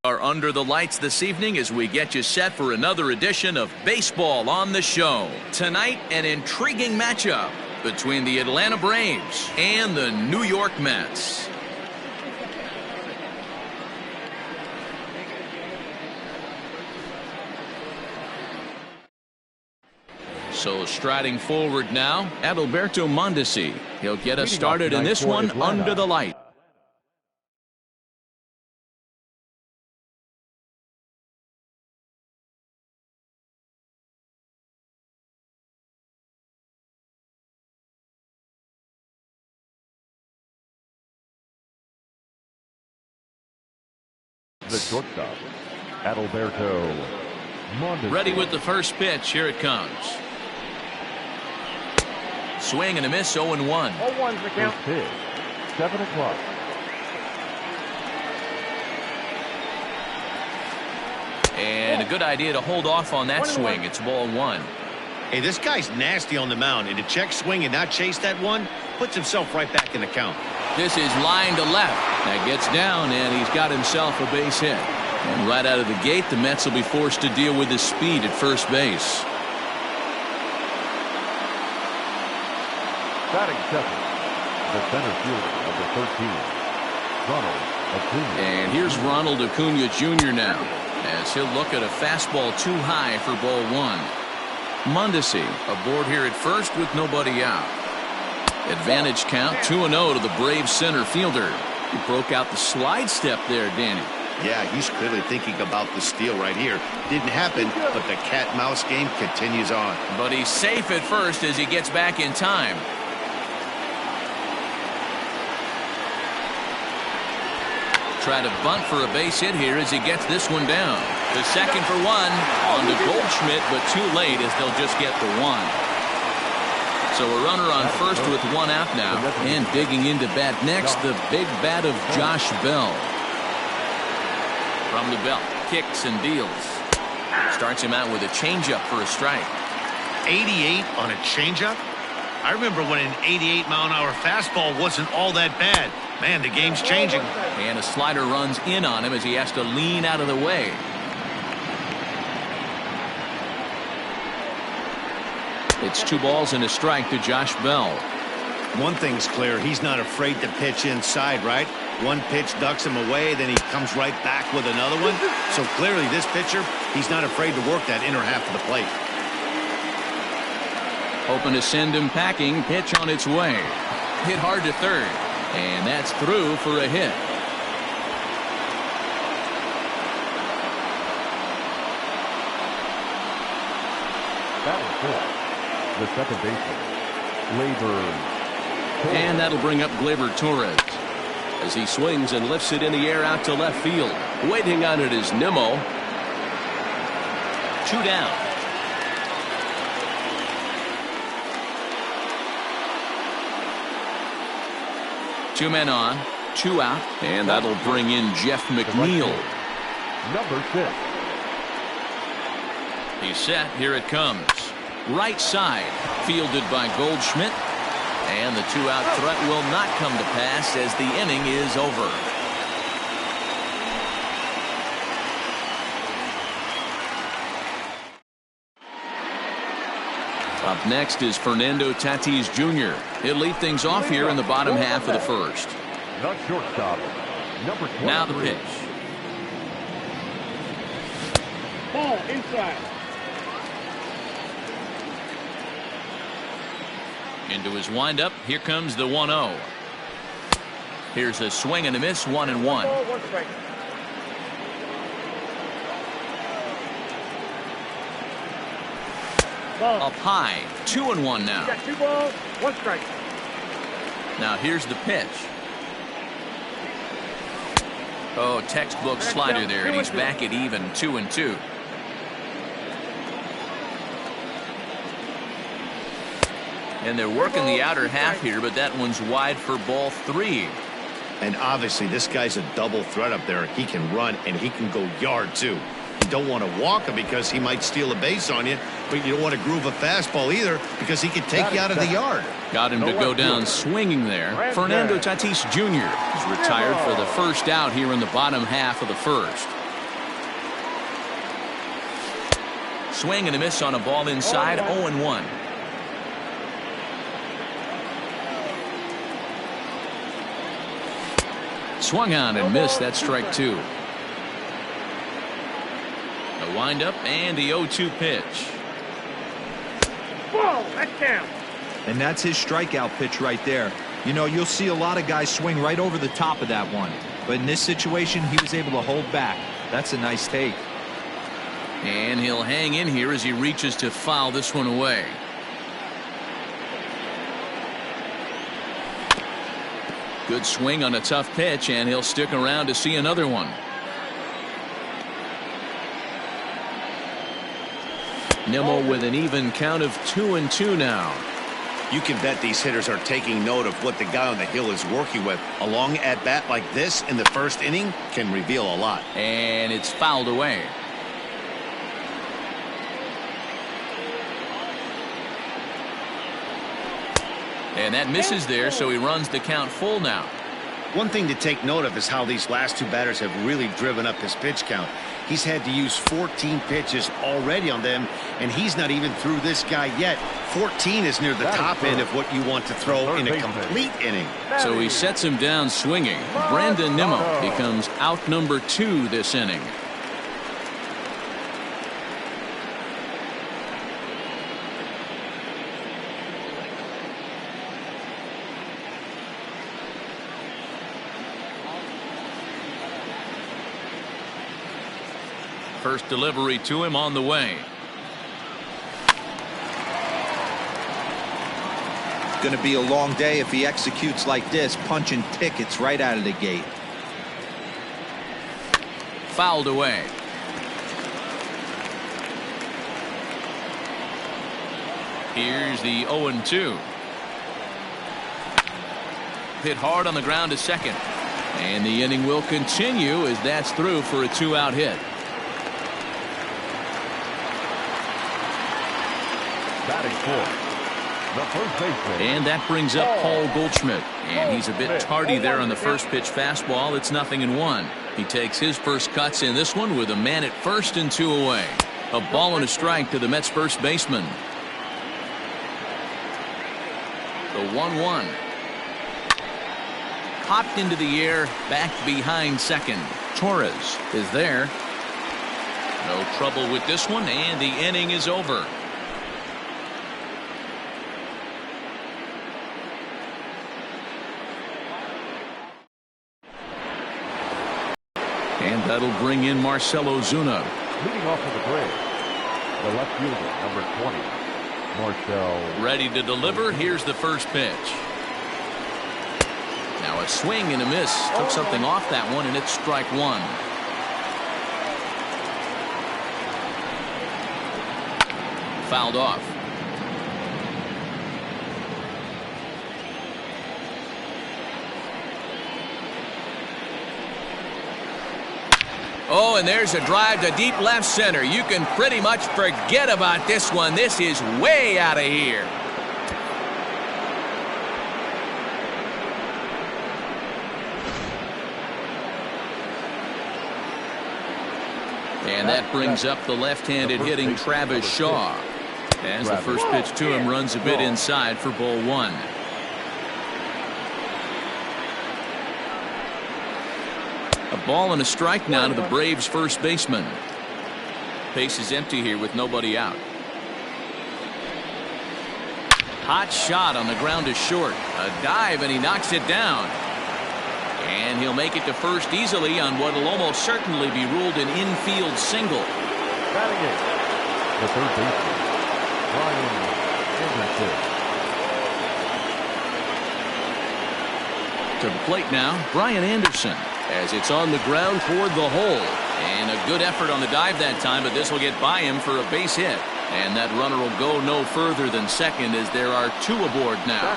Are under the lights this evening as we get you set for another edition of Baseball on the Show. Tonight, an intriguing matchup between the Atlanta Braves and the New York Mets. So striding forward now, Adalberto Mondesi. He'll get us started in this one under the light. The shortstop, Adalberto Mondesi. Ready with the first pitch. Here it comes. Swing and a miss, 0-1. 0-1's the count. First pitch, 7 o'clock. And a good idea to hold off on that swing. It's ball 1. Hey, this guy's nasty on the mound, and to check swing and not chase that one puts himself right back in the count. This is line to left. That gets down, and he's got himself a base hit. And right out of the gate, the Mets will be forced to deal with his speed at first base. Batting second, the center fielder, number 13, Ronald Acuna. And here's Ronald Acuna Jr. now, as he'll look at a fastball too high for ball 1. Mondesi aboard here at first with nobody out. Advantage count 2-0 to the Braves center fielder. He broke out the slide step there, Danny. Yeah, he's clearly thinking about the steal right here. Didn't happen, but the cat-mouse game continues on. But he's safe at first as he gets back in time. Try to bunt for a base hit here as he gets this one down. The second for 1 on to Goldschmidt, but too late as they'll just get the 1. So a runner on first with 1 out now. And digging into bat next, the big bat of Josh Bell. From the belt, kicks and deals. Starts him out with a changeup for a strike. 88 on a changeup? I remember when an 88-mile-an-hour fastball wasn't all that bad. Man, the game's changing. And a slider runs in on him as he has to lean out of the way. It's 2 balls and a strike to Josh Bell. One thing's clear, he's not afraid to pitch inside, right? One pitch ducks him away, then he comes right back with another one. So clearly this pitcher, he's not afraid to work that inner half of the plate. Hoping to send him packing. Pitch on its way. Hit hard to third. And that's through for a hit. Batting 4, the second baseman, Gleyber. And that'll bring up Gleyber Torres as he swings and lifts it in the air out to left field. Waiting on it is Nimmo. 2 down. Two men on, 2 out, and that'll bring in Jeff McNeil. Number 6. He's set. Here it comes. Right side, fielded by Goldschmidt. And the 2-out threat will not come to pass as the inning is over. Up next is Fernando Tatis Jr. He'll lead things off here in the bottom half of the first. The shortstop, number 23. Now the pitch. Ball inside. Into his windup. Here comes the 1-0. Here's a swing and a miss, 1-1. Up high, 2-1 now. Got 2 balls, 1 strike. Now here's the pitch. Oh, textbook slider there, and he's back at even, 2-2. And they're working the outer half here, but that one's wide for ball 3. And obviously this guy's a double threat up there. He can run and he can go yard too. You don't want to walk him because he might steal a base on you, but you don't want to groove a fastball either because he can take you out of the yard. Got him to go down swinging there. Fernando Tatis Jr. is retired for the first out here in the bottom half of the first. Swing and a miss on a ball inside. 0-1. Swung on and missed. That's strike 2. A windup and the 0-2 pitch. Whoa, that's down. And that's his strikeout pitch right there. You know, you'll see a lot of guys swing right over the top of that one. But in this situation, he was able to hold back. That's a nice take. And he'll hang in here as he reaches to foul this one away. Good swing on a tough pitch, and he'll stick around to see another one. Nimmo with an even count of 2-2 now. You can bet these hitters are taking note of what the guy on the hill is working with. A long at bat like this in the first inning can reveal a lot. And it's fouled away. And that misses there, so he runs the count full now. One thing to take note of is how these last two batters have really driven up his pitch count. He's had to use 14 pitches already on them, and he's not even through this guy yet. 14 is near the top end of what you want to throw in a complete inning. So he sets him down swinging. Brandon Nimmo becomes out number 2 this inning. First delivery to him on the way. It's going to be a long day if he executes like this, punching tickets right out of the gate. Fouled away. Here's the 0-2. Hit hard on the ground to second. And the inning will continue as that's through for a 2-out hit. Batting fourth, the first baseman. And that brings up Paul Goldschmidt. And he's a bit tardy there on the first pitch fastball. It's 0-1. He takes his first cuts in this one with a man at first and 2 away. A ball and a strike to the Mets first baseman. The 1-1. Popped into the air, back behind second. Torres is there. No trouble with this one, and the inning is over. And that'll bring in Marcell Ozuna. Leading off for the Braves, the left fielder, number 20, Marcell. Ready to deliver. Here's the first pitch. Now a swing and a miss. Took something off that one, and it's strike 1. Fouled off. Oh, and there's a drive to deep left center. You can pretty much forget about this one. This is way out of here. And that brings up the left-handed hitting Travis Shaw. As the first pitch to him runs a bit inside for ball 1. A ball and a strike now to the Braves first baseman. Base is empty here with nobody out. Hot shot on the ground to short. A dive and he knocks it down. And he'll make it to first easily on what will almost certainly be ruled an infield single. Batting it, the third baseman, Brian Anderson. To the plate now, Brian Anderson, as it's on the ground toward the hole. And a good effort on the dive that time, but this will get by him for a base hit. And that runner will go no further than second as there are 2 aboard now.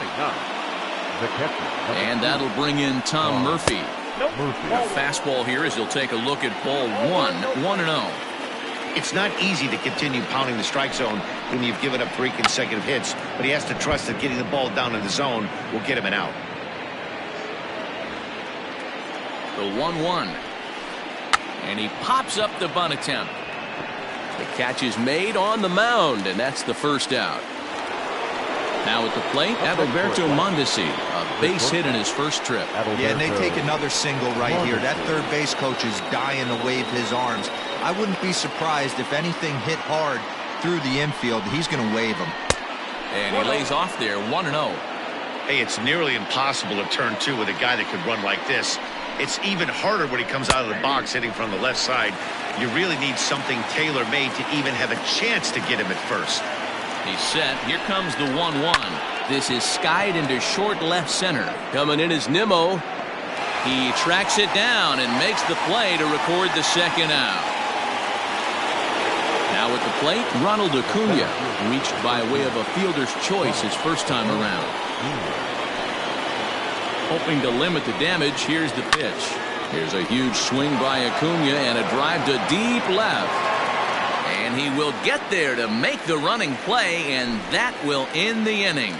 The catcher, and that'll bring in Tom Murphy. Murphy. A fastball here as he'll take a look at ball 1, 1-0. It's not easy to continue pounding the strike zone when you've given up 3 consecutive hits, but he has to trust that getting the ball down in the zone will get him an out. The 1-1. And he pops up the bunt attempt. The catch is made on the mound, and that's the first out. Now at the plate, Adalberto Mondesi, a base hit in his first trip. Yeah, and they take another single right here. That third base coach is dying to wave his arms. I wouldn't be surprised if anything hit hard through the infield. He's going to wave them. And he lays off there, 1-0. Hey, it's nearly impossible to turn two with a guy that could run like this. It's even harder when he comes out of the box hitting from the left side. You really need something tailor-made to even have a chance to get him at first. He's set. Here comes the 1-1. This is skied into short left center. Coming in is Nimmo. He tracks it down and makes the play to record the second out. Now at the plate, Ronald Acuna, reached by way of a fielder's choice his first time around. Hoping to limit the damage, here's the pitch. Here's a huge swing by Acuna and a drive to deep left. And he will get there to make the running play, and that will end the inning.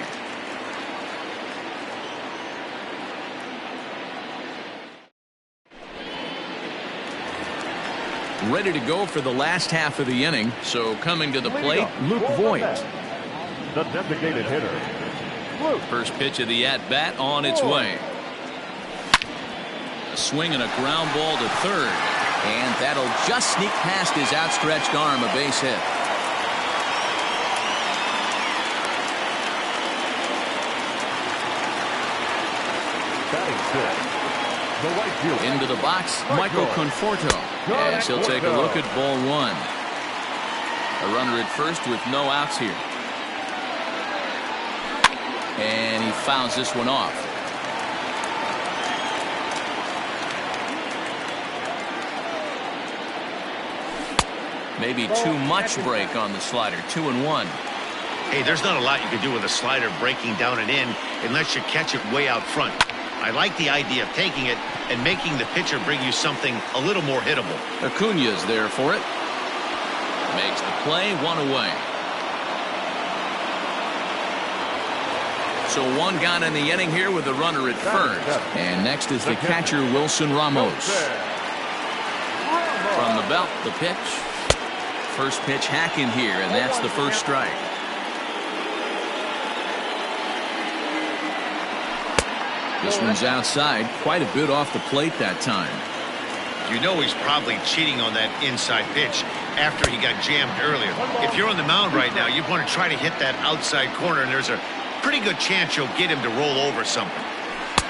Ready to go for the last half of the inning. So coming to the plate, Luke Voigt. The designated hitter. First pitch of the at-bat on its way. A swing and a ground ball to third. And that'll just sneak past his outstretched arm, a base hit. Batting sixth, the right fielder. Into the box, Michael Conforto. As he'll take a look at ball one. A runner at first with no outs here. And he fouls this one off. Maybe too much break on the slider. 2-1. Hey, there's not a lot you can do with a slider breaking down and in unless you catch it way out front. I like the idea of taking it and making the pitcher bring you something a little more hittable. Acuna's there for it. Makes the play, one away. So one gone in the inning here with the runner at first. And next is the catcher, Wilson Ramos. From the belt, the pitch. First pitch hacking here, and that's the first strike. This one's outside, quite a bit off the plate that time. You know he's probably cheating on that inside pitch after he got jammed earlier. If you're on the mound right now, you want to try to hit that outside corner, and there's a pretty good chance you'll get him to roll over something.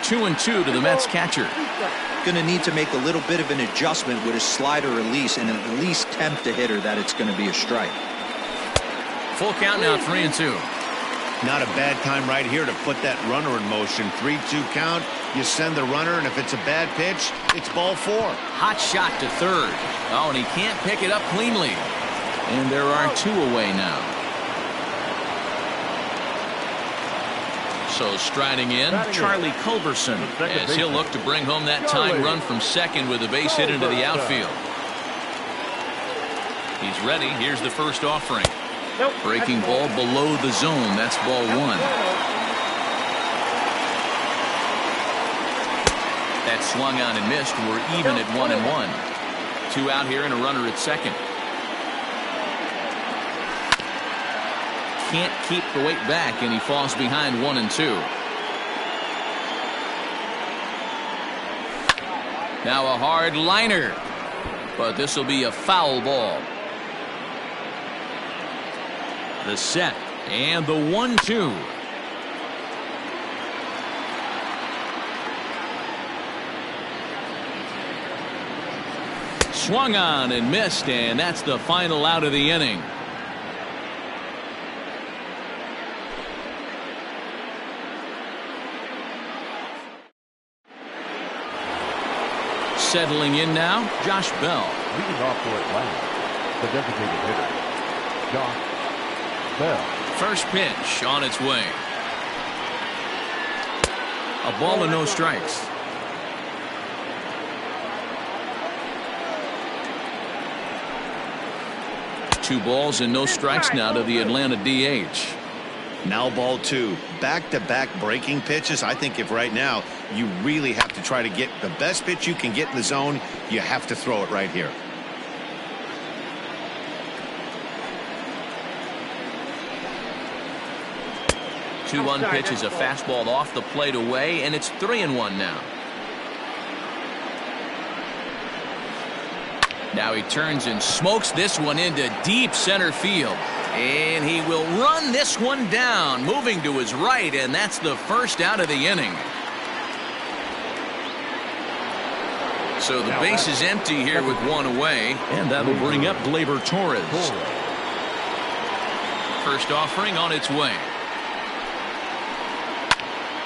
2-2 to the Mets catcher. Going to need to make a little bit of an adjustment with his slider release and at least tempt the hitter that it's going to be a strike. Full count now, 3-2. Not a bad time right here to put that runner in motion. 3-2 count. You send the runner, and if it's a bad pitch, it's ball four. Hot shot to third. Oh, and he can't pick it up cleanly. And there are two away now. So striding in, Charlie Culberson, as he'll look to bring home that tying run from second with a base hit into the outfield. He's ready. Here's the first offering. Breaking ball below the zone. That's ball one. That swung on and missed. We're even at 1-1. Two out here and a runner at second. Can't keep the weight back, and he falls behind 1-2. Now a hard liner, but this will be a foul ball. The set and the 1-2. Swung on and missed, and that's the final out of the inning. Settling in now, Josh Bell. Leading off for Atlanta, the designated hitter, Josh Bell. First pitch on its way. A ball and no strikes. Two balls and no strikes now to the Atlanta DH. Now ball two. Back-to-back breaking pitches. I think if right now you really have to try to get the best pitch you can get in the zone, you have to throw it right here. 2-1 pitch is a fastball off the plate away, and it's 3-1 now. Now he turns and smokes this one into deep center field. And he will run this one down, moving to his right, and that's the first out of the inning. So the base is empty here with one away, and that'll bring up Gleyber Torres. First offering on its way.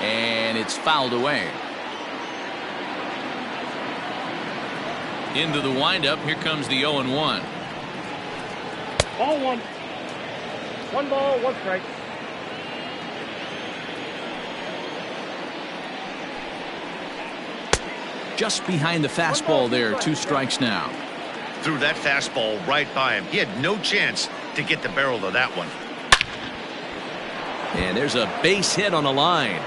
And it's fouled away. Into the windup, here comes the 0-1. Ball one. 1 ball, 1 strike. Just behind the fastball there, 2 strikes now. Threw that fastball right by him. He had no chance to get the barrel to that one. And there's a base hit on the line.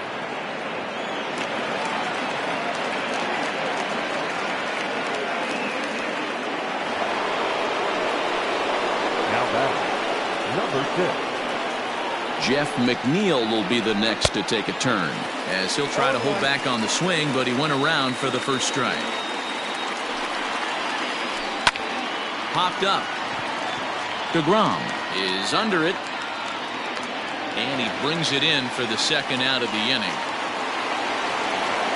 Number 6. Jeff McNeil will be the next to take a turn, as he'll try to hold back on the swing, but he went around for the first strike. Popped up. DeGrom is under it, and he brings it in for the second out of the inning.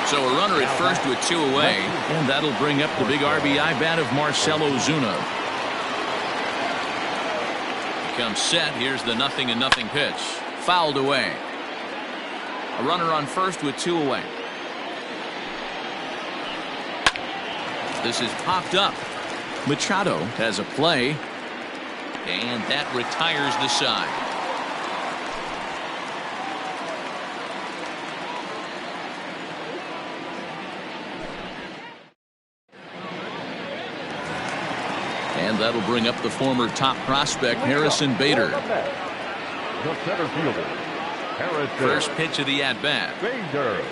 So a runner at first with 2 away, and that'll bring up the big RBI bat of Marcell Ozuna. Comes set. Here's the 0-0 pitch. Fouled away. A runner on first with 2 away. This is popped up. Machado has a play, and that retires the side. And that'll bring up the former top prospect, Harrison Bader. The center fielder, Harrison. First pitch of the at-bat. Bader.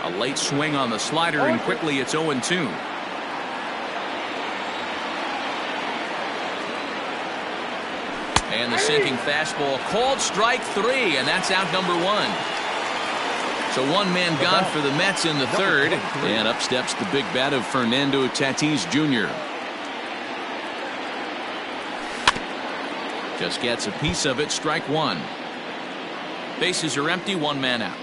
A late swing on the slider, and quickly it's 0-2. And the sinking fastball called strike 3, and that's out number 1. So 1 man gone for the Mets in the third, and up steps the big bat of Fernando Tatis Jr. Just gets a piece of it, strike 1. Bases are empty, 1 man out.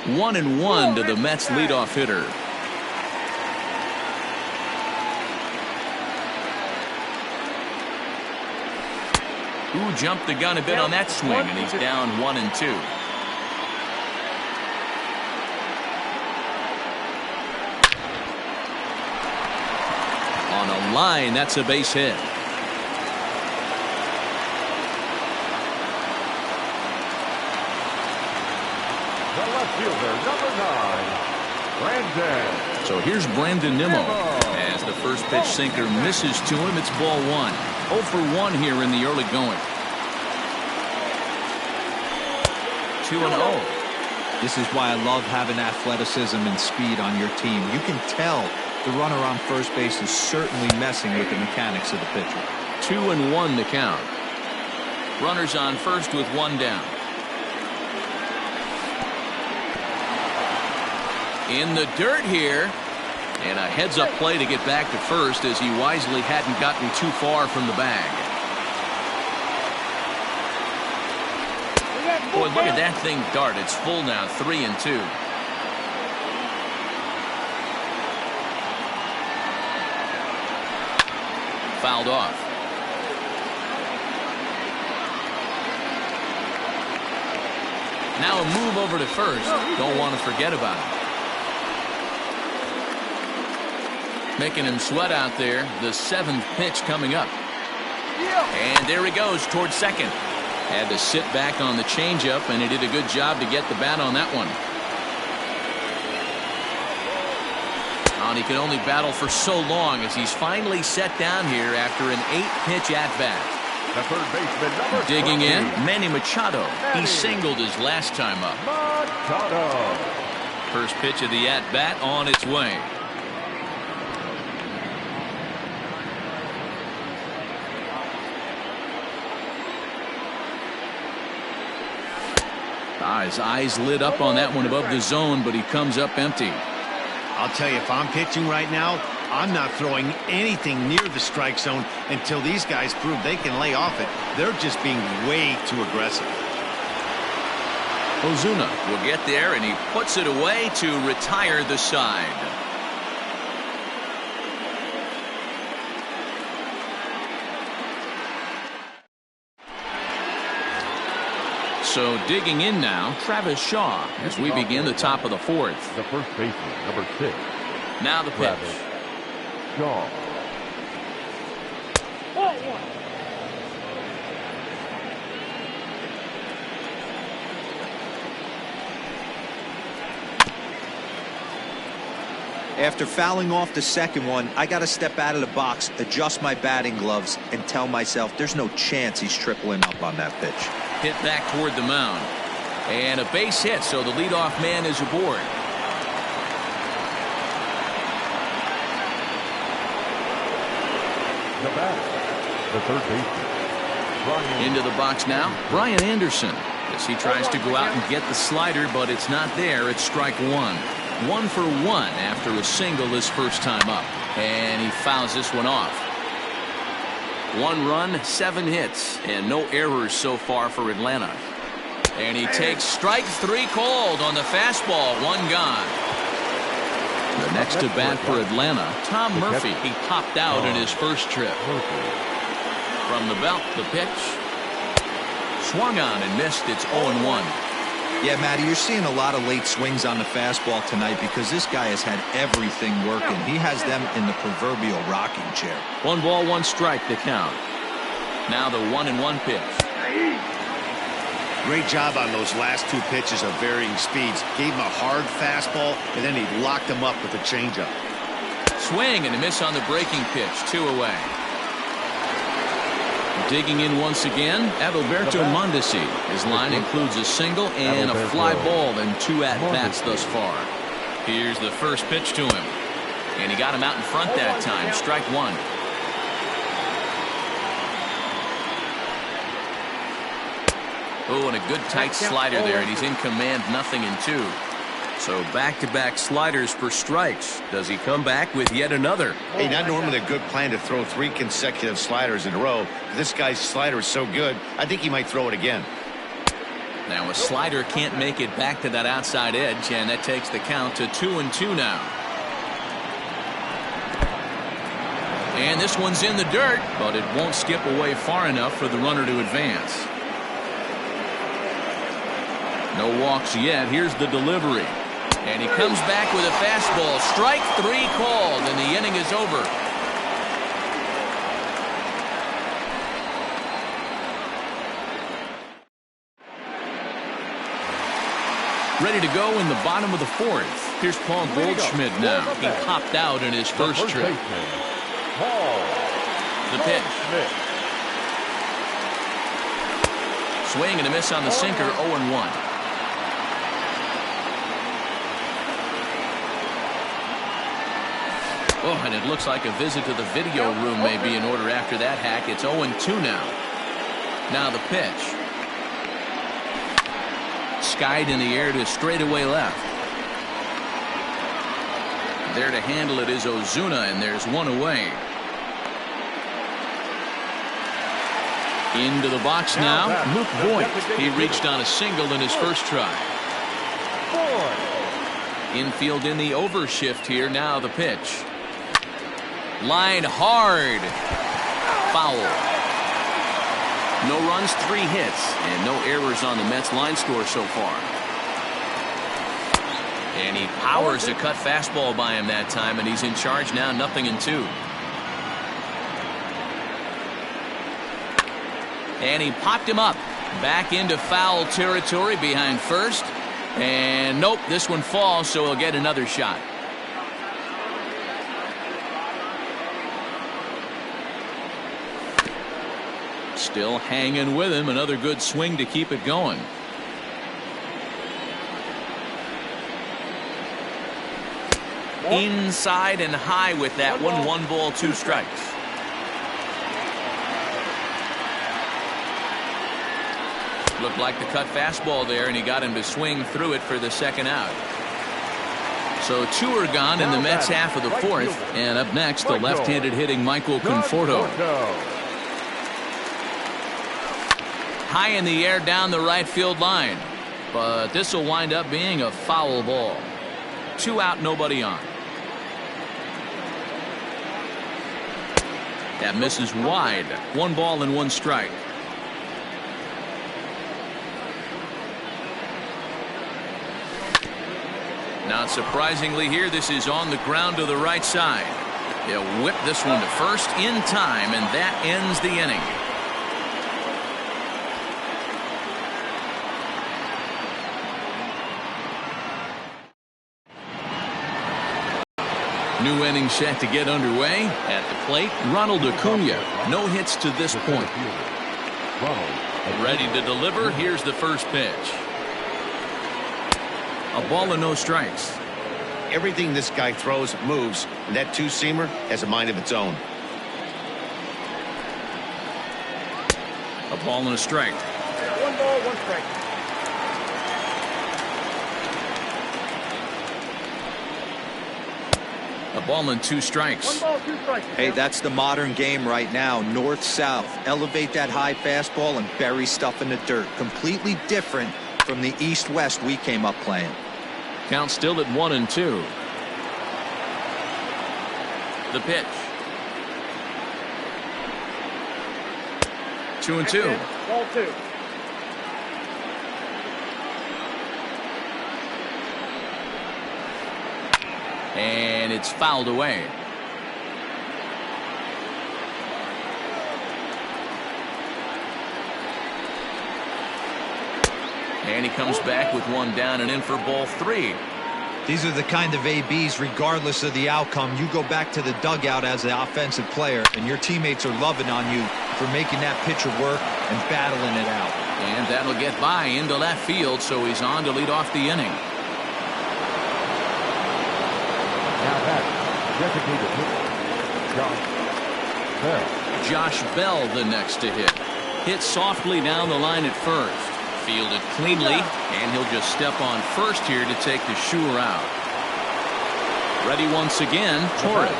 1-1 to the Mets leadoff hitter. Who jumped the gun a bit on that swing, and he's down 1-2. On a line, that's a base hit. The left fielder, number 9, Brandon. So here's Brandon Nimmo. As the first pitch sinker misses to him, it's ball 1. 0 for 1 here in the early going. 2-0. This is why I love having athleticism and speed on your team. You can tell the runner on first base is certainly messing with the mechanics of the pitcher. 2-1 the count. Runners on first with 1 down. In the dirt here. And a heads-up play to get back to first, as he wisely hadn't gotten too far from the bag. Boy, look at that thing dart. It's full now, 3-2. Fouled off. Now a move over to first. Don't want to forget about it. Making him sweat out there. The 7th pitch coming up. And there he goes towards second. Had to sit back on the changeup, and he did a good job to get the bat on that one. And he could only battle for so long, as he's finally set down here after an 8-pitch at-bat. The third baseman, number Digging 20, in, Manny Machado. He singled his last time up. Machado. First pitch of the at-bat on its way. His eyes lit up on that one above the zone, but he comes up empty. I'll tell you, if I'm pitching right now, I'm not throwing anything near the strike zone until these guys prove they can lay off it. They're just being way too aggressive. Ozuna will get there, and he puts it away to retire the side. So digging in now, Travis Shaw as we begin the top of the fourth. The first baseman, number 6. Now the pitch. Travis Shaw. Ball one. After fouling off the second one, I got to step out of the box, adjust my batting gloves, and tell myself there's no chance he's tripling up on that pitch. Hit back toward the mound. And a base hit, so the leadoff man is aboard. The batter, the third baseman, Brian. Into the box now, Brian Anderson, as he tries to go out and get the slider, but it's not there. It's strike one. 1 for 1 after a single his first time up. And he fouls this one off. 1 run, 7 hits, and no errors so far for Atlanta. And he takes strike 3 called on the fastball. 1 gone. The next to bat for Atlanta, Tom Murphy. He popped out in his first trip. From the belt, the pitch. Swung on and missed. It's 0-1. Yeah, Matty, you're seeing a lot of late swings on the fastball tonight because this guy has had everything working. He has them in the proverbial rocking chair. 1 ball, 1 strike, the count. Now the 1-1 pitch. Great job on those last 2 pitches of varying speeds. Gave him a hard fastball, and then he locked him up with a changeup. Swing and a miss on the breaking pitch. 2 away. Digging in once again, Adalberto Mondesi. His line includes a single and a fly ball and 2 at-bats thus far. Here's the first pitch to him. And he got him out in front that time. Strike 1. Oh, and a good tight slider there, and he's in command, 0-2. So back-to-back sliders for strikes. Does he come back with yet another? Hey, not normally a good plan to throw 3 consecutive sliders in a row. This guy's slider is so good, I think he might throw it again. Now a slider can't make it back to that outside edge, and that takes the count to 2-2 now. And this one's in the dirt, but it won't skip away far enough for the runner to advance. No walks yet. Here's the delivery. And he comes back with a fastball. Strike 3 called, and the inning is over. Ready to go in the bottom of the 4th. Here's Paul Goldschmidt now. He popped out in his first trip. The pitch. Swing and a miss on the sinker. 0-1. Oh, and it looks like a visit to the video room may be in order after that hack. It's 0-2 now. Now the pitch. Skied in the air to straightaway left. There to handle it is Ozuna, and there's 1 away. Into the box now, Luke Voigt. He reached on a single in his first try. Infield in the overshift here. Now the pitch. Line hard. Foul. No runs, 3 hits, and no errors on the Mets line score so far. And he powers a cut fastball by him that time, and he's in charge now, 0-2. And he popped him up. Back into foul territory behind first. And nope, this one falls, so he'll get another shot. Still hanging with him. Another good swing to keep it going. inside and high with that one. 1 ball, 2 strikes. Looked like the cut fastball there, and he got him to swing through it for the 2nd out. So 2 are gone in the Mets half of the 4th. And up next, the left-handed hitting Michael Conforto. High in the air down the right field line. But this will wind up being a foul ball. 2 out, nobody on. That misses wide. 1 ball and 1 strike. Not surprisingly here, this is on the ground to the right side. He'll whip this one to first in time, and that ends the inning. New inning set to get underway. At the plate, Ronald Acuna. No hits to this point. Ready to deliver. Here's the first pitch. A ball and no strikes. Everything this guy throws moves, and that 2-seamer has a mind of its own. A ball and a strike. 1 ball, 1 strike. A ball and 2 strikes. 1 ball, 2 strikes. Hey, that's the modern game right now. North-south. Elevate that high fastball and bury stuff in the dirt. Completely different from the east-west we came up playing. Count still at 1-2. The pitch. 2-2. Ball 2. And it's fouled away. And he comes back with 1 down and in for ball 3. These are the kind of ABs, regardless of the outcome. You go back to the dugout as the offensive player, and your teammates are loving on you for making that pitcher work and battling it out. And that'll get by into left field, so he's on to lead off the inning. Now back, designated hitter, Josh Bell. Josh Bell the next to hit. Hit softly down the line at first. Fielded cleanly, and he'll just step on first here to take the Shure out. Ready once again, Torres.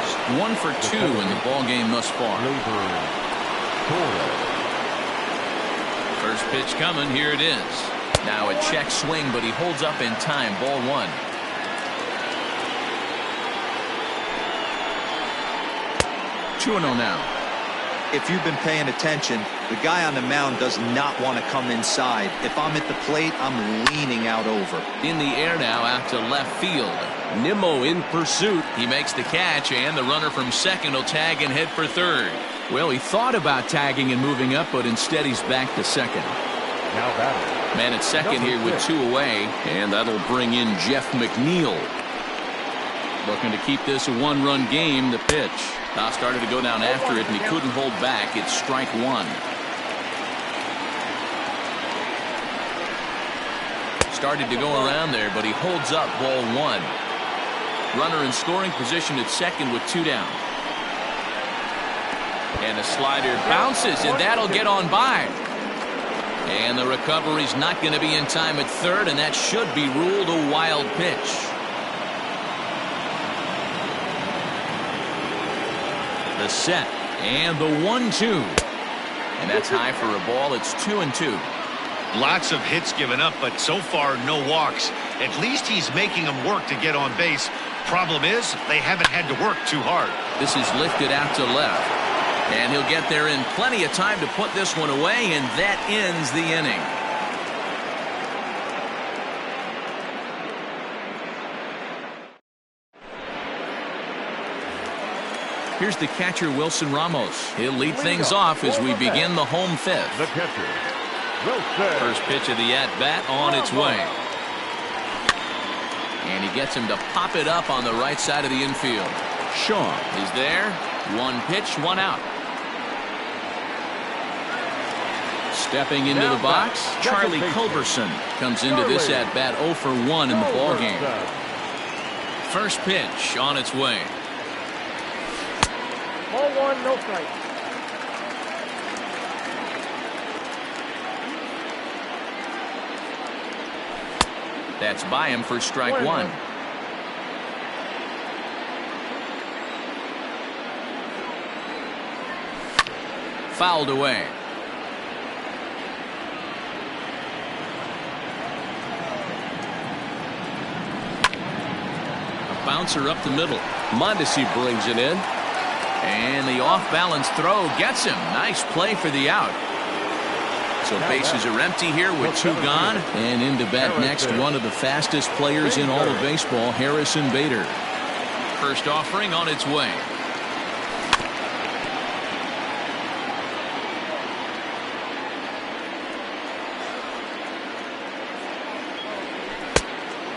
1 for 2 in the ball game thus far. First pitch coming, here it is. Now a check swing, but he holds up in time. Ball 1. 2-0 now. If you've been paying attention, the guy on the mound does not want to come inside. If I'm at the plate, I'm leaning out over. In the air now out to left field. Nimmo in pursuit. He makes the catch, and the runner from second will tag and head for third. Well, he thought about tagging and moving up, but instead he's back to second. Now batting. Man at second here with 2 away, and that'll bring in Jeff McNeil. Looking to keep this a 1-run game. The pitch. Now started to go down after it, and he couldn't hold back. It's strike 1. Started to go around there, but he holds up. Ball 1. Runner in scoring position at second with 2 down. And a slider bounces, and that'll get on by. And the recovery's not going to be in time at third, and that should be ruled a wild pitch. The set and the 1-2, and that's high for a ball. It's 2-2. Lots of hits given up, but so far no walks. At least he's making them work to get on base. Problem is, they haven't had to work too hard. This is lifted out to left, and he'll get there in plenty of time to put this one away, and that ends the inning. Here's the catcher, Wilson Ramos. He'll lead things off as we begin the home 5th. The catcher, Wilson. First pitch of the at-bat on its way. And he gets him to pop it up on the right side of the infield. Shaw is there. 1 pitch, 1 out. Stepping into the box, Charlie Culberson comes into this at-bat 0 for 1 in the ballgame. First pitch on its way. Ball one, no strike. That's by him for strike one. Fouled away. A bouncer up the middle. Mondesi brings it in. And the off-balance throw gets him. Nice play for the out. So bases are empty here with two gone. And into bat next, one of the fastest players in all of baseball, Harrison Bader. First offering on its way.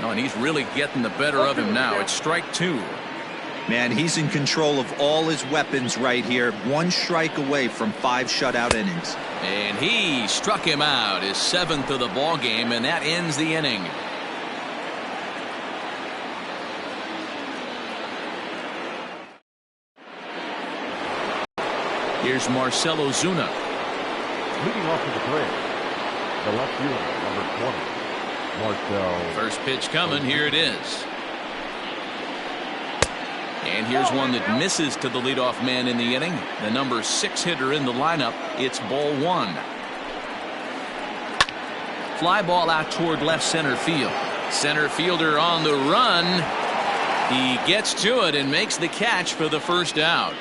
Oh, and he's really getting the better of him now. It's strike two. Man, he's in control of all his weapons right here. One strike away from 5 shutout innings. And he struck him out, his 7th of the ball game, and that ends the inning. Here's Marcell Ozuna. Leading off to the plate, the left fielder, number 20, Marcell. First pitch coming. Here it is. And here's one that misses to the leadoff man in the inning. The number 6 hitter in the lineup. It's ball one. Fly ball out toward left center field. Center fielder on the run. He gets to it and makes the catch for the first out.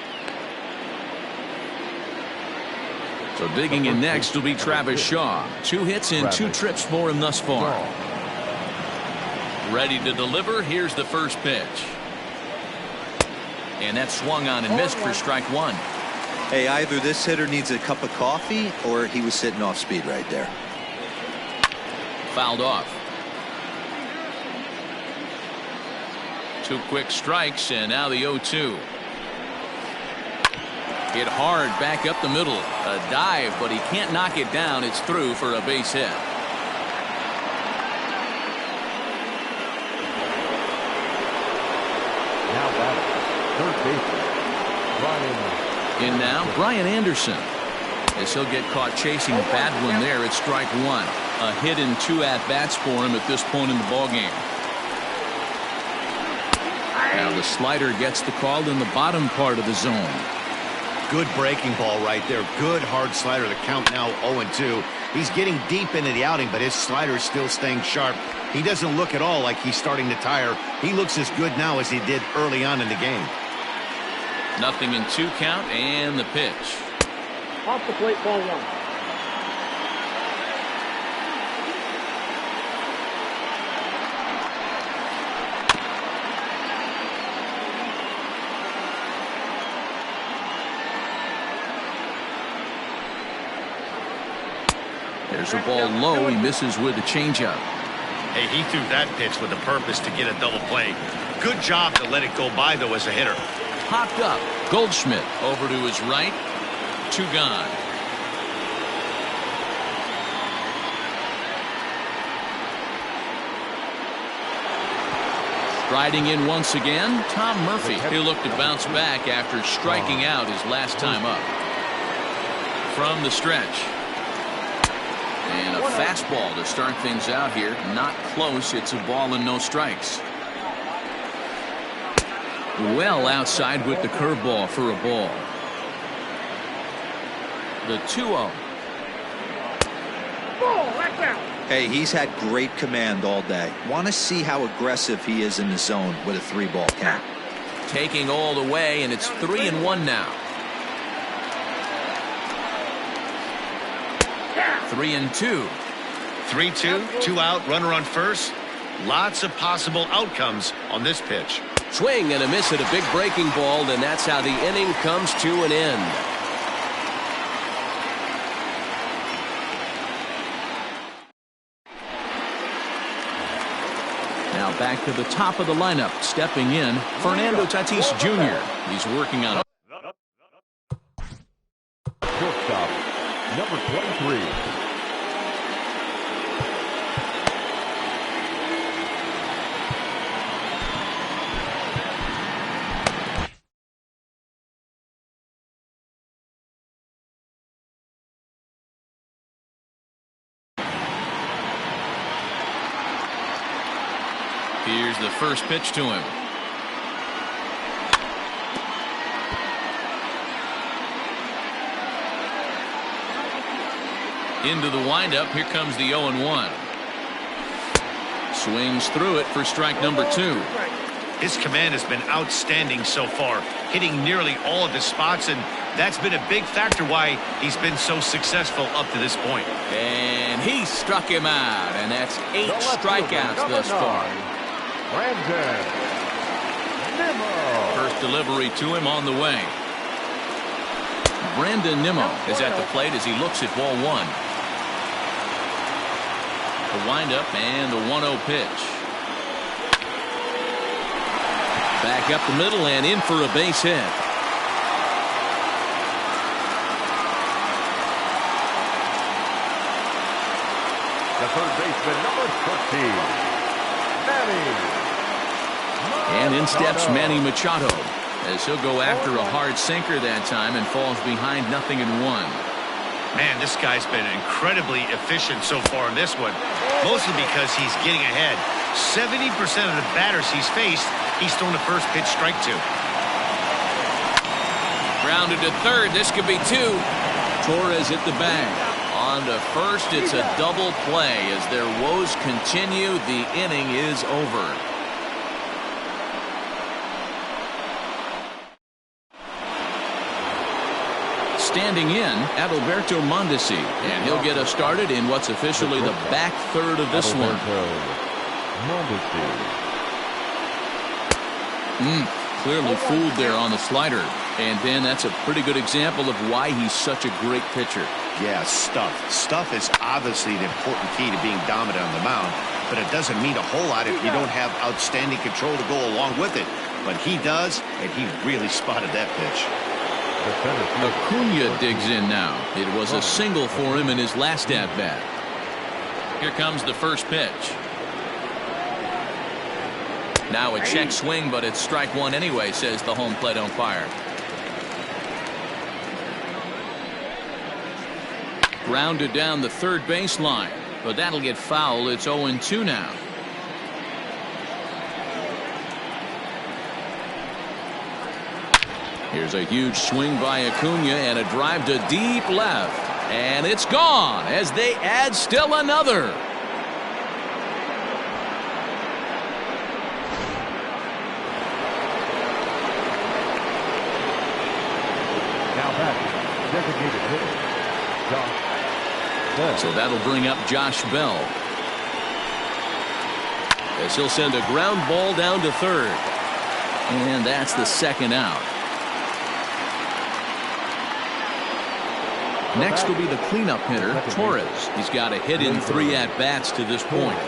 So digging in next will be Travis Shaw. 2 hits and 2 trips for him thus far. Ready to deliver. Here's the first pitch. And that swung on and missed for strike one. Hey, either this hitter needs a cup of coffee or he was sitting off speed right there. Fouled off. 2 quick strikes, and now the 0-2. Hit hard back up the middle. A dive, but he can't knock it down. It's through for a base hit. Now batting, third baseman, Brian. In now, Brian Anderson. As he'll get caught chasing a bad one there at strike one. A hit and 2 at-bats for him at this point in the ballgame. Now the slider gets the call in the bottom part of the zone. Good breaking ball right there. Good hard slider. The count now 0-2. He's getting deep into the outing, but his slider is still staying sharp. He doesn't look at all like he's starting to tire. He looks as good now as he did early on in the game. 0-2 count, and the pitch. Off the plate, ball one. There's a ball low. He misses with the changeup. Hey, he threw that pitch with a purpose to get a double play. Good job to let it go by, though, as a hitter. Popped up. Goldschmidt over to his right. 2 gone. Striding in once again, Tom Murphy. He'll look to bounce back after striking out his last time up. From the stretch. And a fastball to start things out here. Not close. It's a ball and no strikes. Well outside with the curveball for a ball. The 2-0. Hey, he's had great command all day. Want to see how aggressive he is in the zone with a 3-ball count. Taking all the way, and it's 3-1 now. 3-2. 3-2, 2 out, runner on first. Lots of possible outcomes on this pitch. Swing and a miss at a big breaking ball, and that's how the inning comes to an end. Now back to the top of the lineup. Stepping in, Fernando Tatis Jr. He's working on a Shortstop, number 23. Here's the first pitch to him. Into the windup. Here comes the 0-1. Swings through it for strike number 2. His command has been outstanding so far, hitting nearly all of his spots, and that's been a big factor why he's been so successful up to this point. And he struck him out, and that's 8 strikeouts thus far. First delivery to him on the way. Brandon Nimmo is at the plate as he looks at ball 1. The windup and the 1-0 pitch. Back up the middle and in for a base hit. The third baseman, number 13, Manny. And in steps Manny Machado as he'll go after a hard sinker that time and falls behind 0-1. Man, this guy's been incredibly efficient so far in this one, mostly because he's getting ahead. 70% of the batters he's faced, he's thrown the first pitch strike to. Grounded to third. This could be 2. Torres hit the bag. On to first. It's a double play as their woes continue. The inning is over. Standing in, Adalberto Mondesi, and he'll get us started in what's officially the back third of this one. Clearly fooled there on the slider. And Ben, that's a pretty good example of why he's such a great pitcher. Yeah, stuff. Stuff is obviously the important key to being dominant on the mound, but it doesn't mean a whole lot if you don't have outstanding control to go along with it. But he does, and he really spotted that pitch. Acuna digs in now. It was a single for him in his last at-bat. Here comes the first pitch. Now a check swing, but it's strike 1 anyway, says the home plate umpire. Grounded down the third baseline, but that'll get foul. It's 0-2 now. Here's a huge swing by Acuna and a drive to deep left. And it's gone as they add still another. Now back, designated hitter, Josh Bell. So that'll bring up Josh Bell, as he'll send a ground ball down to third. And that's the second out. Next will be the cleanup hitter, Torres. He's got a hit in 3 at-bats to this point.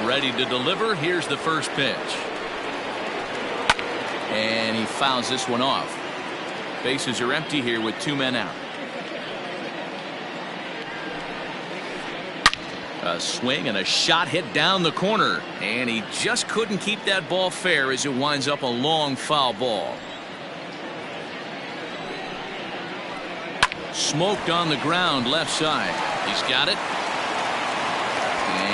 Ready to deliver. Here's the first pitch. And he fouls this one off. Bases are empty here with 2 men out. A swing and a shot hit down the corner. And he just couldn't keep that ball fair as it winds up a long foul ball. Smoked on the ground left side. He's got it.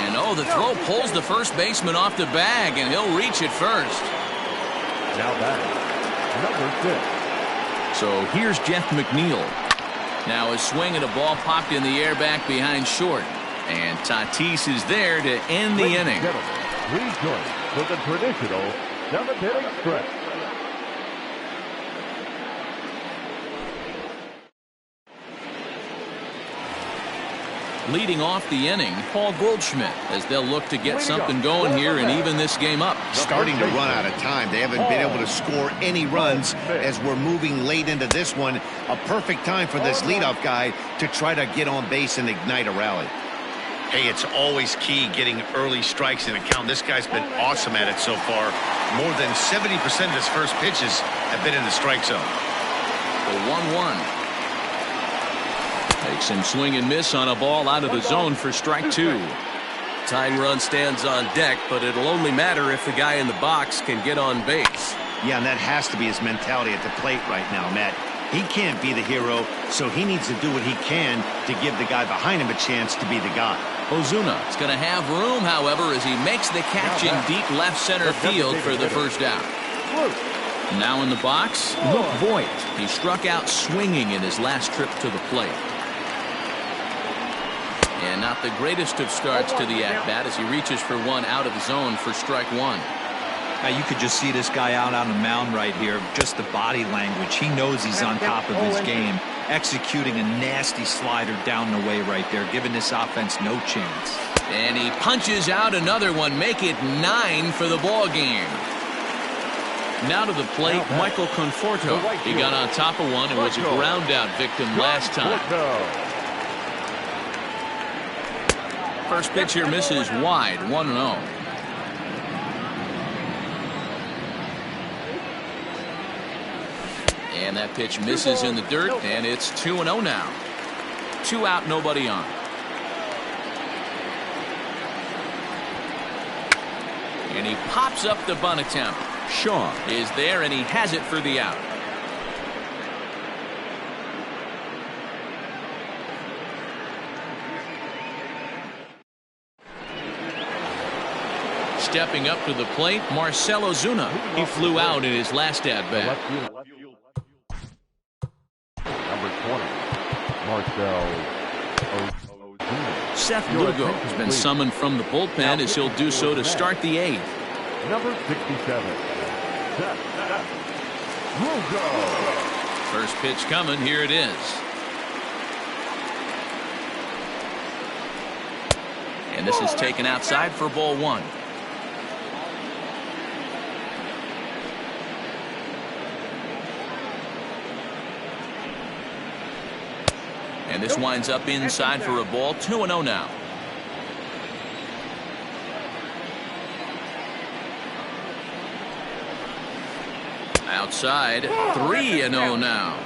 And oh, the throw pulls the first baseman off the bag, and he'll reach it first. Now back, number 6. So here's Jeff McNeil. Now a swing and a ball popped in the air back behind short. And Tatis is there to end the inning. Rejoin for the traditional 7th-inning stretch. Leading off the inning, Paul Goldschmidt, as they'll look to get something going here and even this game up. Starting to run out of time. They haven't been able to score any runs as we're moving late into this one. A perfect time for this leadoff guy to try to get on base and ignite a rally. Hey, it's always key getting early strikes in a count. This guy's been awesome at it so far. More than 70% of his first pitches have been in the strike zone. The 1-1. Makes him swing and miss on a ball out of the zone for strike 2. Tying run stands on deck, but it'll only matter if the guy in the box can get on base. Yeah, and that has to be his mentality at the plate right now, Matt. He can't be the hero, so he needs to do what he can to give the guy behind him a chance to be the guy. Ozuna is going to have room, however, as he makes the catch in deep left center field for the first out. Now in the box, Luke Voigt. He struck out swinging in his last trip to the plate. And not the greatest of starts to the at-bat as he reaches for one out of the zone for strike one. Now you could just see this guy out on the mound right here. Just the body language. He knows he's on top of his game. Executing a nasty slider down the way right there, giving this offense no chance. And he punches out another one, make it 9 for the ball game. Now to the plate, Michael Conforto. He got on top of one and was a ground out victim last time. First pitch here misses wide, 1-0. And that pitch misses in the dirt, and it's 2-0 now. 2 out, nobody on. And he pops up the bunt attempt. Shaw is there, and he has it for the out. Stepping up to the plate, Marcell Ozuna. He flew out in his last at-bat. Number 20, Marcell Ozuna. Seth Lugo has been summoned from the bullpen as he'll do so to start the 8th. Number 67, Seth Lugo. First pitch coming, here it is. And this is taken outside for ball 1. And this winds up inside for a ball. 2-0 now. Outside, 3-0 now.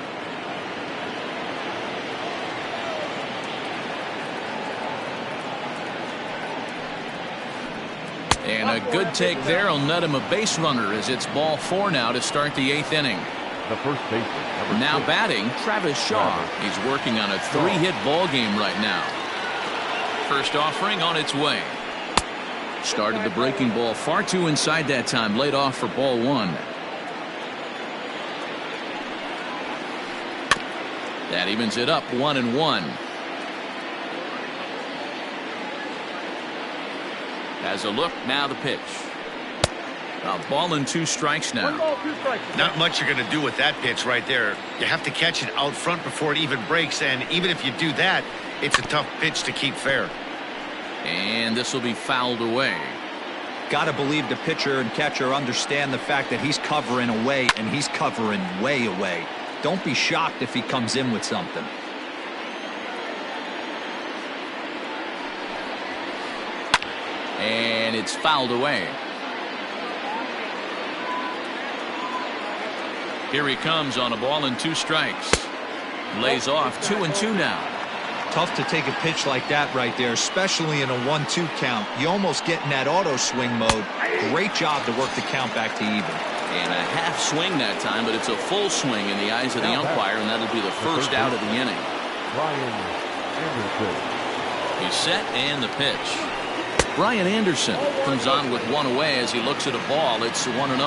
And a good take there will net him a base runner as it's ball 4 now to start the 8th inning. The first baseman. Now batting, Travis Shaw. He's working on a 3-hit ball game right now. First offering on its way. Started the breaking ball far too inside that time. Laid off for ball 1. That evens it up 1-1. Has a look, now the pitch. A ball and 2 strikes now. Not much you're going to do with that pitch right there. You have to catch it out front before it even breaks, and even if you do that, it's a tough pitch to keep fair. And this will be fouled away. Got to believe the pitcher and catcher understand the fact that he's covering away, and he's covering way away. Don't be shocked if he comes in with something. And it's fouled away. Here he comes on a ball and 2 strikes. Lays off 2-2 now. Tough to take a pitch like that right there, especially in a 1-2 count. You almost get in that auto swing mode. Great job to work the count back to even. And a half swing that time, but it's a full swing in the eyes of the umpire, and that'll be the first out of the inning. Brian Anderson. He's set and the pitch. Brian Anderson comes on with 1 away as he looks at a ball. It's 1-0.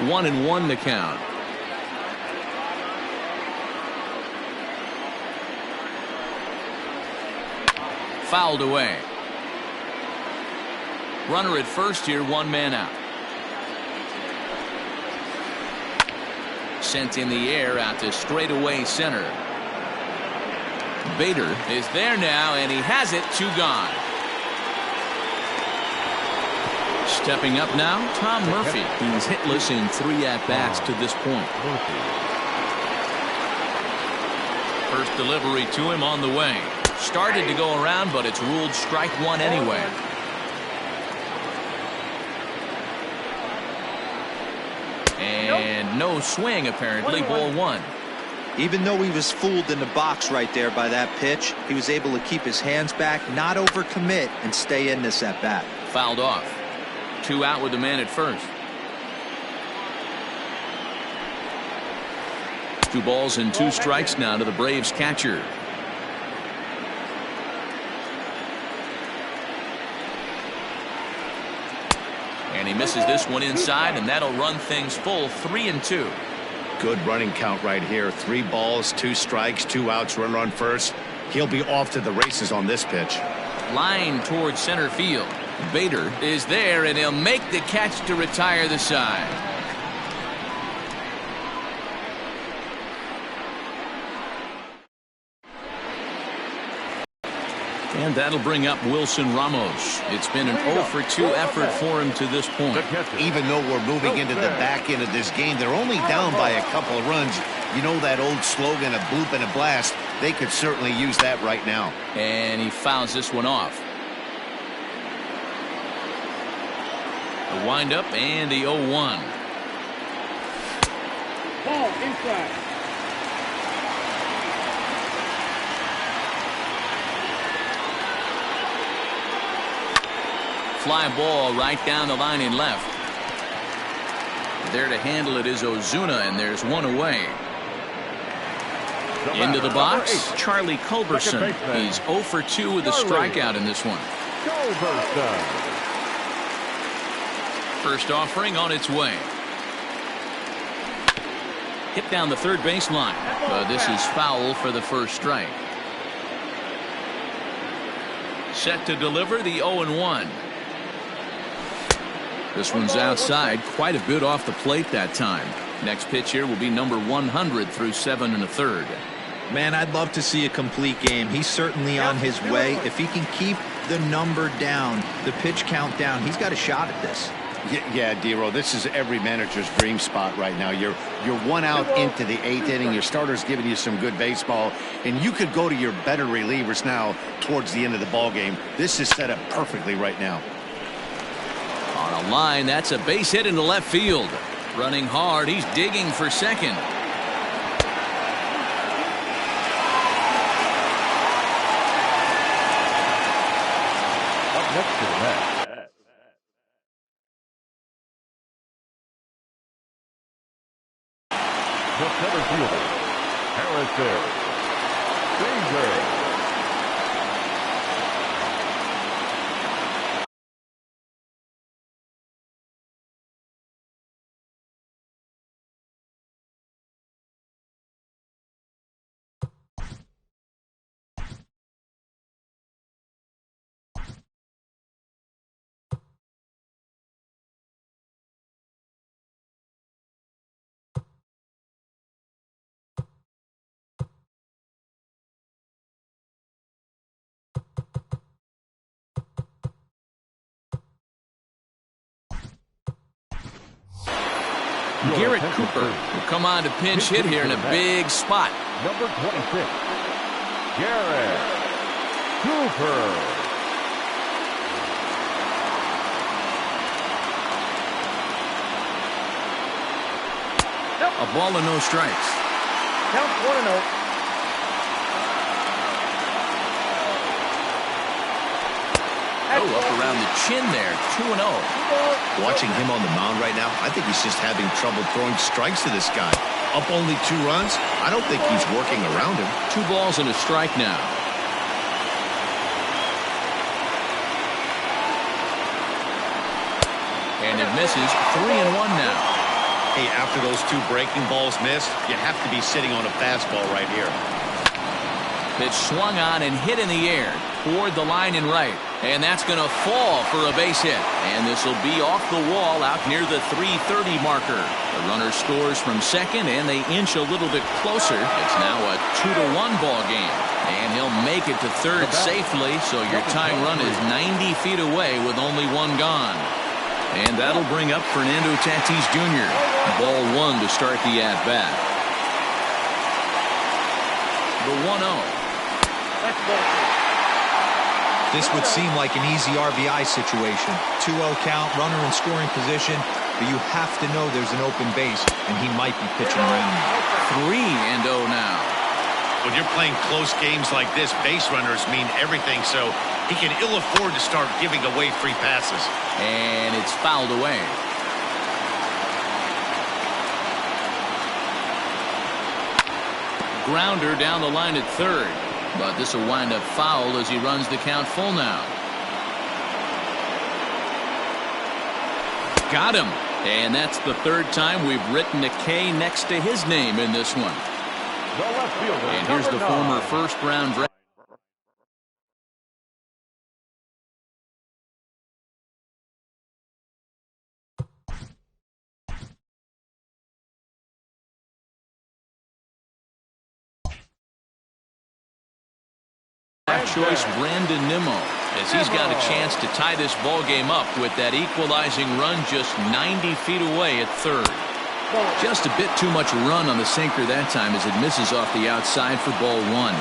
1-1 to count. Fouled away. Runner at first here, 1 man out. Sent in the air out to straightaway center. Bader is there now, and he has it. 2 gone. Stepping up now, Tom Murphy. He's hitless in 3 at-bats to this point. First delivery to him on the way. Started to go around, but it's ruled strike 1 anyway. And no swing, apparently. Ball 1. Even though he was fooled in the box right there by that pitch, he was able to keep his hands back, not overcommit, and stay in this at-bat. Fouled off. 2 out with the man at first. 2 balls and 2 strikes now to the Braves catcher. And he misses this one inside, and that'll run things full 3-2. Good running count right here. 3 balls, 2 strikes, 2 outs, runner on first. He'll be off to the races on this pitch. Line towards center field. Bader is there, and he'll make the catch to retire the side. And that'll bring up Wilson Ramos. It's been an 0-for-2 effort for him to this point. Even though we're moving into the back end of this game, they're only down by a couple of runs. You know that old slogan, a bloop and a blast. They could certainly use that right now. And he fouls this one off. The windup and the 0-1. Ball inside. Fly ball right down the line in left. There to handle it is Ozuna, and there's one away. Into the box, Charlie Culberson. He's 0-for-2 with a strikeout in this one. First offering on its way. Hit down the third baseline, but this is foul for the first strike. Set to deliver the 0-1. This one's outside, quite a bit off the plate that time. Next pitch here will be number 100 through 7 1/3. Man, I'd love to see a complete game. He's certainly on his way. If he can keep the number down, the pitch count down, he's got a shot at this. Yeah, Dero, this is every manager's dream spot right now. You're 1 out into the 8th inning. Your starter's giving you some good baseball, and you could go to your better relievers now towards the end of the ball game. This is set up perfectly right now. On a line, that's a base hit into left field. Running hard, he's digging for second. Up next to the bat, the center fielder, Harrison Danger. Garrett Cooper will come on to pinch hit here in a big spot. Number 26, Garrett Cooper. A ball and no strikes. Count 1-0. Oh, up around the chin there, 2-0. Watching him on the mound right now, I think he's just having trouble throwing strikes to this guy. Up only 2 runs? I don't think he's working around him. 2 balls and a strike now. And it misses. 3-1 now. Hey, after those 2 breaking balls missed, you have to be sitting on a fastball right here. Pitch swung on and hit in the air toward the line and right. And that's going to fall for a base hit. And this will be off the wall out near the 330 marker. The runner scores from second, and they inch a little bit closer. It's now a 2-1 ball game. And he'll make it to third safely, so your tying run is 90 feet away with only 1 gone. And that'll bring up Fernando Tatis Jr. Ball 1 to start the at-bat. The 1-0. This would seem like an easy RBI situation. 2-0 count, runner in scoring position, but you have to know there's an open base, and he might be pitching around. 3-0 now. When you're playing close games like this, base runners mean everything, so he can ill afford to start giving away free passes. And it's fouled away. grounder down the line at third. But this will wind up foul as he runs the count full now. Got him. And that's the third time we've written a K next to his name in this one. And here's the former first-round draft. Choice Brandon Nimmo, as he's got a chance to tie this ball game up with that equalizing run just 90 feet away at third. Just a bit too much run on the sinker that time as it misses off the outside for ball one.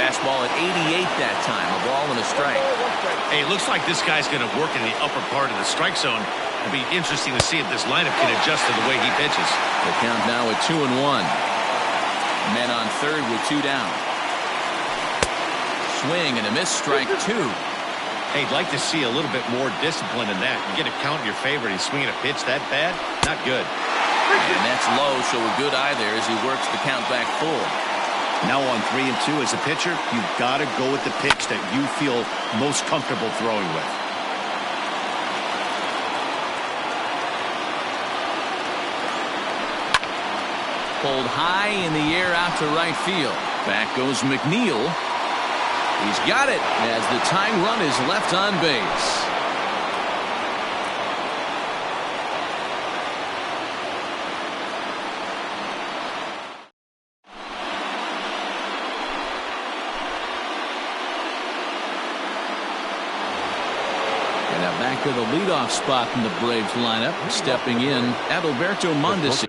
Fastball at 88 that time, a ball and a strike. Hey, it looks like this guy's going to work in the upper part of the strike zone. It'll be interesting to see if this lineup can adjust to the way he pitches. The count now at 2-1. Men on third with two down. Swing and a miss, strike two. Hey, I'd like to see a little bit more discipline in that. You get a count in your favor and he's swinging a pitch that bad? Not good. And that's low, so a good eye there as he works the count back full. Now on 3-2 as a pitcher, you've got to go with the pitch that you feel most comfortable throwing with. Pulled high in the air out to right field. Back goes McNeil. He's got it as the tying run is left on base. And now back to the leadoff spot in the Braves lineup. Stepping in, Adalberto Mondesi.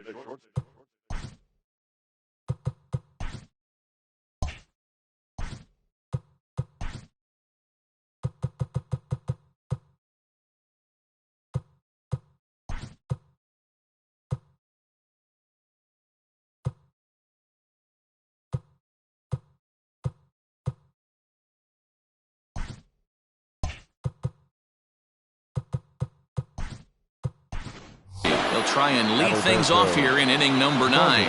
He'll try and lead things off here in inning number 9.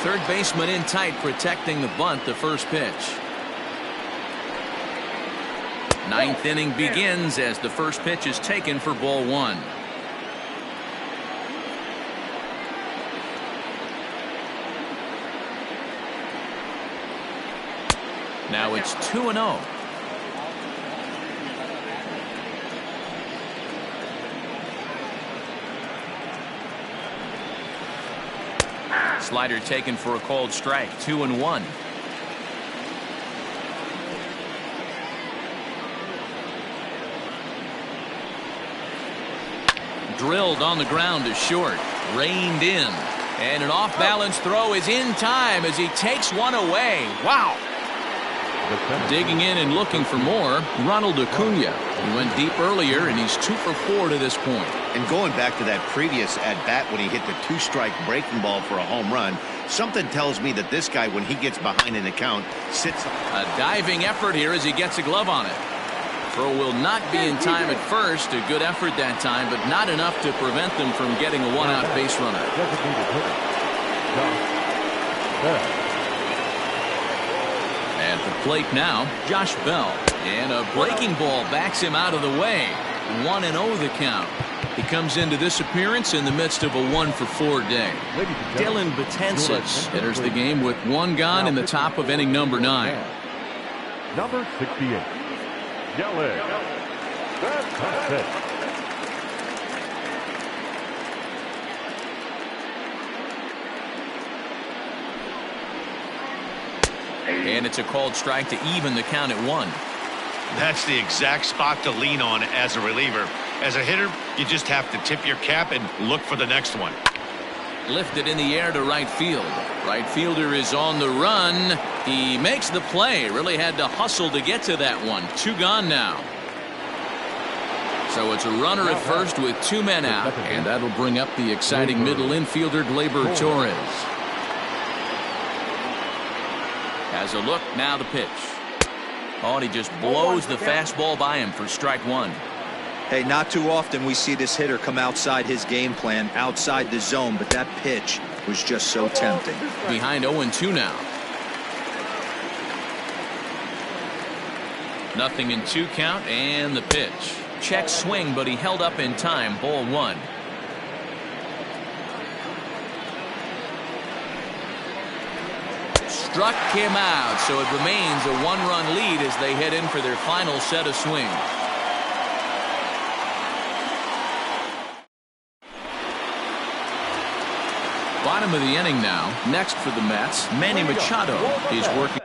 Third baseman in tight, protecting the bunt, the first pitch. Ninth inning begins as the first pitch is taken for ball one. Now it's 2-0. Slider taken for a called strike. 2-1. Drilled on the ground to short. Reined in. And an off-balance throw is in time as he takes one away. Wow. Digging in and looking for more, Ronald Acuna. He went deep earlier, and he's 2 for 4 to this point. And going back to that previous at-bat when he hit the 2-strike breaking ball for a home run, something tells me that this guy, when he gets behind in the count, sits. A diving effort here as he gets a glove on it. Throw will not be in time at first. A good effort that time, but not enough to prevent them from getting a one-out base runner. At the plate now, Josh Bell. And a breaking ball backs him out of the way. 1-0 the count. He comes into this appearance in the midst of a 1 for 4 day. Dylan Betances enters the game with 1 gone in the top of inning number 9. Number 68, Yelich. That's it. And it's a called strike to even the count at 1. That's the exact spot to lean on as a reliever. As a hitter, you just have to tip your cap and look for the next one. Lifted in the air to right field. Right fielder is on the run. He makes the play. Really had to hustle to get to that one. 2 gone now. So it's a runner at first with 2 men out. And that'll bring up the exciting middle infielder, Gleyber Torres. Has a look, now the pitch. Oh, and he just blows the fastball by him for strike 1. Hey, not too often we see this hitter come outside his game plan, outside the zone, but that pitch was just so tempting. Behind 0-2 now. 0-2 count, and the pitch. Check swing, but he held up in time. Ball 1. Struck him out, so it remains a 1-run lead as they head in for their final set of swings. Bottom of the inning now. Next for the Mets, Manny Machado is working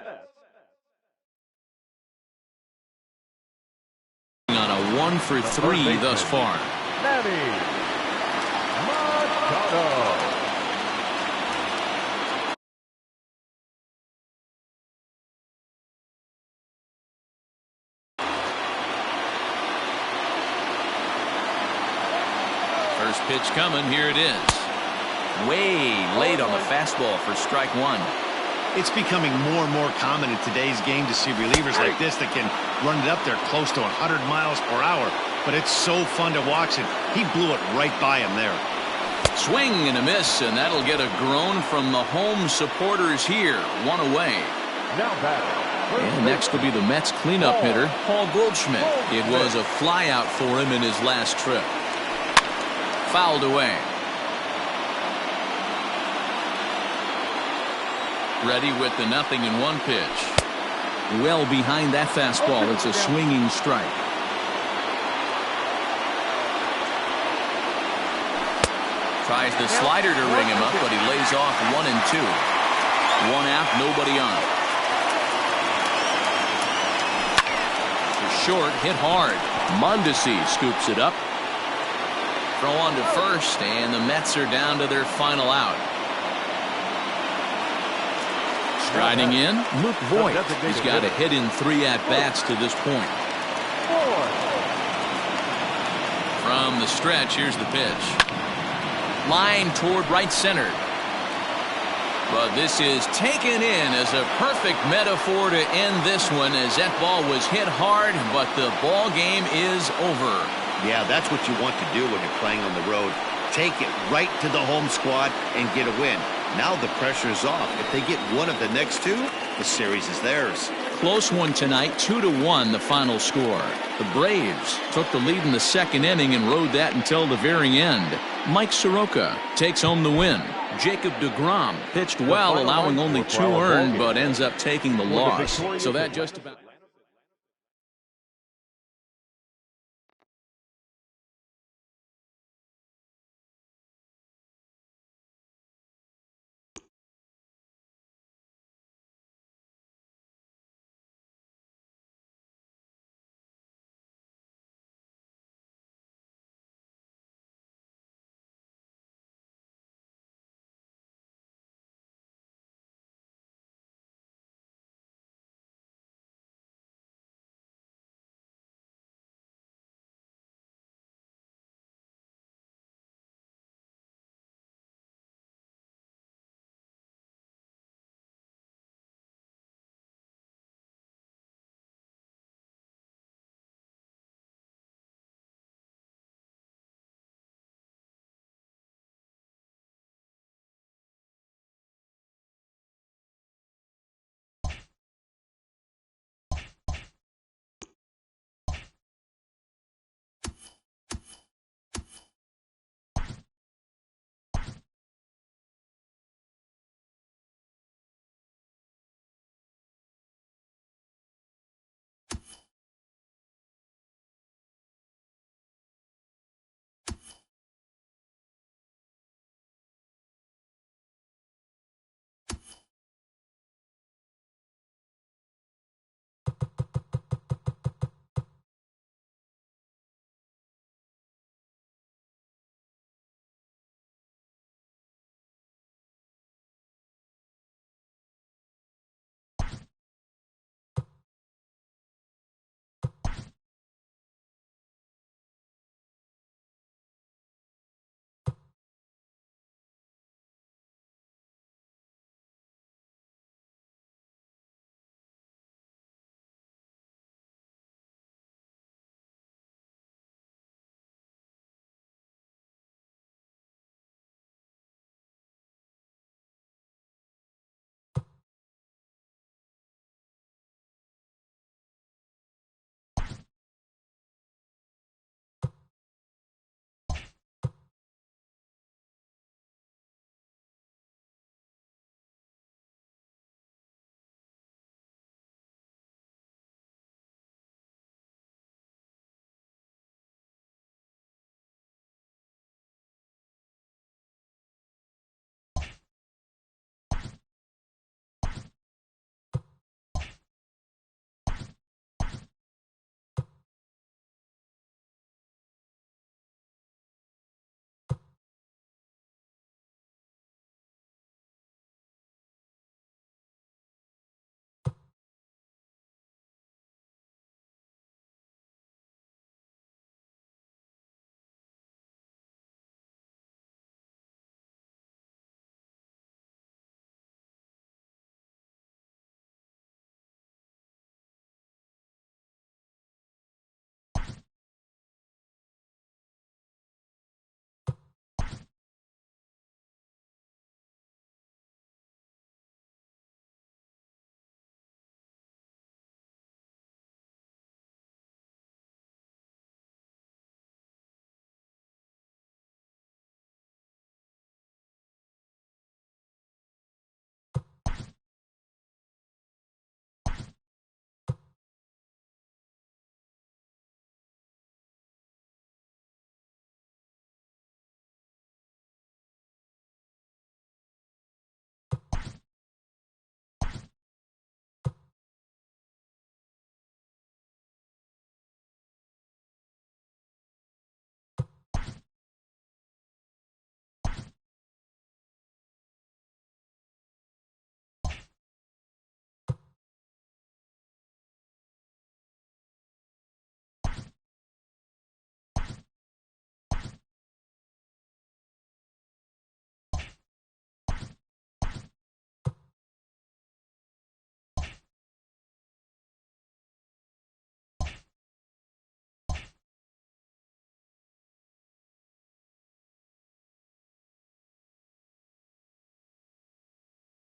on a 1-for-3 thus far. Manny Machado. First pitch coming. Here it is. Way late on the fastball for strike 1. It's becoming more and more common in today's game to see relievers like this that can run it up there close to 100 miles per hour. But it's so fun to watch it. He blew it right by him there. Swing and a miss, and that'll get a groan from the home supporters here. 1 away. Now batting. And next will be the Mets cleanup hitter, Paul Goldschmidt. It was a flyout for him in his last trip. Fouled away. Ready with the 0-1 pitch. Well behind that fastball. It's a swinging strike. Tries the slider to ring him up, but he lays off 1-2. 1 out, nobody on. Short, hit hard. Mondesi scoops it up. Throw on to first, and the Mets are down to their final out. Striding in, Luke Voigt. He's got a hit in 3 at-bats to this point. From the stretch, here's the pitch. Line toward right center. But this is taken in as a perfect metaphor to end this one, as that ball was hit hard, but the ball game is over. Yeah, that's what you want to do when you're playing on the road. Take it right to the home squad and get a win. Now the pressure's off. If they get one of the next 2, the series is theirs. Close one tonight, 2-1 the final score. The Braves took the lead in the 2nd inning and rode that until the very end. Mike Soroka takes home the win. Jacob deGrom pitched well, allowing only 2 earned, but ends up taking the loss. So that just about